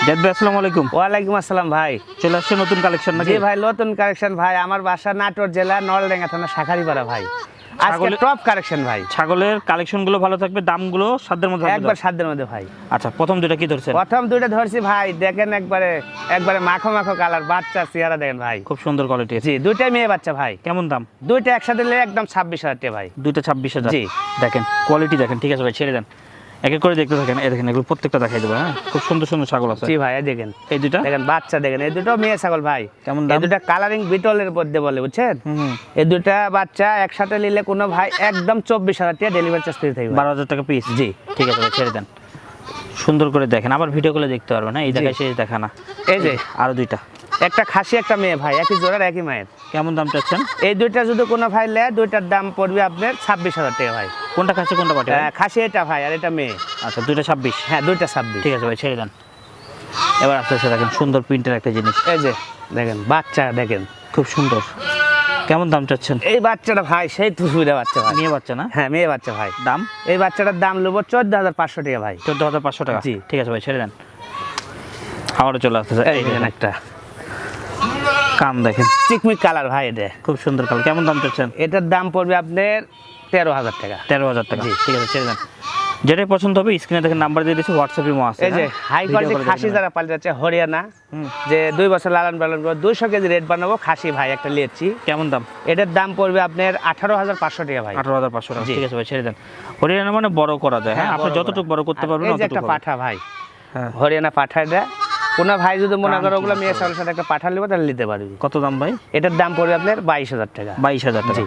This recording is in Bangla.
জাহিদ ভাই আসসালামু আলাইকুম। ওয়ালাইকুম আসসালাম ভাই। চলে আসছে নতুন কালেকশন নাকি? জি ভাই, নতুন কালেকশন ভাই। আমার বাসা নাটোর জেলা নলডাঙ্গা থানা শাখারীপাড়া ভাই। আজকে টপ কালেকশন ভাই। ছাগলের কালেকশন গুলো ভালো থাকবে, দামগুলো সাধ্যের মধ্যে থাকবে একবার সাধ্যের মধ্যে ভাই। আচ্ছা, প্রথম দুইটা কি ধরছেন? প্রথম দুইটা ধরছি ভাই, দেখেন একবারে একবারে মাখো মাখো কালার, বাচ্চা চেহারা দেখেন ভাই, খুব সুন্দর কোয়ালিটি। জি দুইটাই মেয়ে বাচ্চা ভাই। কেমন দাম? দুইটা একসাথে নিলে একদম 26,000 টাকা ভাই। দুইটা 26,000। জি। দেখেন কোয়ালিটি দেখেন, ঠিক আছে ভাই, ছেড়ে দেন, এক এক করে দেখতে থাকেন। এই দেখেন, এগুলো প্রত্যেকটা দেখাই দেবো। হ্যাঁ, খুব সুন্দর সুন্দর ছাগল আছে। জি ভাই, এই দেখেন এই দুইটা দেখেন বাচ্চা দেখেন, এই দুটো মেয়ে ছাগল ভাই। কেমন এই দাম? দুটা কালারিং বিটলের মধ্যে বলে, বুঝছেন? এই দুটা বাচ্চা একসাথে নিলে কোনো ভাই একদম 24,000 টাকা ডেলিভারি চার্জ ফ্রি থাকবে। 12,000 টাকা পিস। জি ঠিক আছে ভাই, ছেড়ে দেন, সুন্দর করে দেখেন, আবার ভিডিও করে দেখতে পারবেন। হ্যাঁ, এই জায়গায় শেষ দেখা না। এই যে আরো দুইটা, একটা খাসি একটা মেয়ে ভাই, একই জোড়ার একই মায়ের। কেমন দাম চাচ্ছেন? এই দুইটা যদি কোনো ভাই নেয়, দুইটার দাম পড়বে আপনার 26,000 টাকা ভাই। কোনটা খাসি কোনটা পাঠে? খাসি এটা ভাই, আর এটা মেয়ে। আচ্ছা, দুইটা 26। হ্যাঁ, দুইটা 26। ঠিক আছে ভাই, ছেড়ে দেন। এবার আস্তে আস্তে দেখেন, সুন্দর প্রিন্টের একটা জিনিস। এই যে দেখেন বাচ্চা দেখেন, খুব সুন্দর। কেমন দাম চাচ্ছেন? এই বাচ্চাটা ভাই সেই তুসুরা বাচ্চা ভাই। মেয়ে বাচ্চা না? হ্যাঁ, মেয়ে বাচ্চা ভাই। দাম? এই বাচ্চাটার দাম নেবো 14,500 টাকা ভাই। 14,500 টাকা। জি। ঠিক আছে ভাই, ছেড়ে দেন। আবারও চলে আসতেছে। এই দেখেন একটা কান দেখেন, চিকমিক কালার ভাই, এটা খুব সুন্দর কালার। কেমন দাম চাচ্ছেন? এটার দাম পড়বে আপনার 13,000 টাকা। 13,000 টাকা। জি। ঠিক আছে, ছেড়ে দেন। যেটাই পছন্দ হবে স্ক্রিনে দেখেন নাম্বার দিয়ে দিয়েছি, হোয়াটসঅ্যাপে মো আছে। এই যে হাই কোয়ালিটি খাসি যারা পালে যাচ্ছে হরিয়ানা, যে 2 বছর লালন পালন করে 200 কেজি রেট বানাবো খাসি ভাই, একটা লিয়েছি। কেমন দাম? এটার দাম পড়বে আপনার 18,500 টাকা ভাই। 18,500 টাকা। জি। ঠিক আছে ভাই, ছেড়ে দেন। হরিয়ানা মানে বড় করা যায়। হ্যাঁ, হ্যাঁ, আপনি বড় যতটুকু বড় করতে পারবেন এই যে একটা অতটুকু হবে। পাঠা ভাই, হ্যাঁ। হরিয়ানা পাঠাটা কোনো ভাই যদি মনে দাম করে কি ওগুলো মেয়ে বলবো? ছাগলের সাথে একটা পাঠা নেবো, তাহলে নিতে পারবি। কত দাম ভাই? এটার দাম পড়বে আপনার 22,000 টাকা। 22,000 টাকা। জি।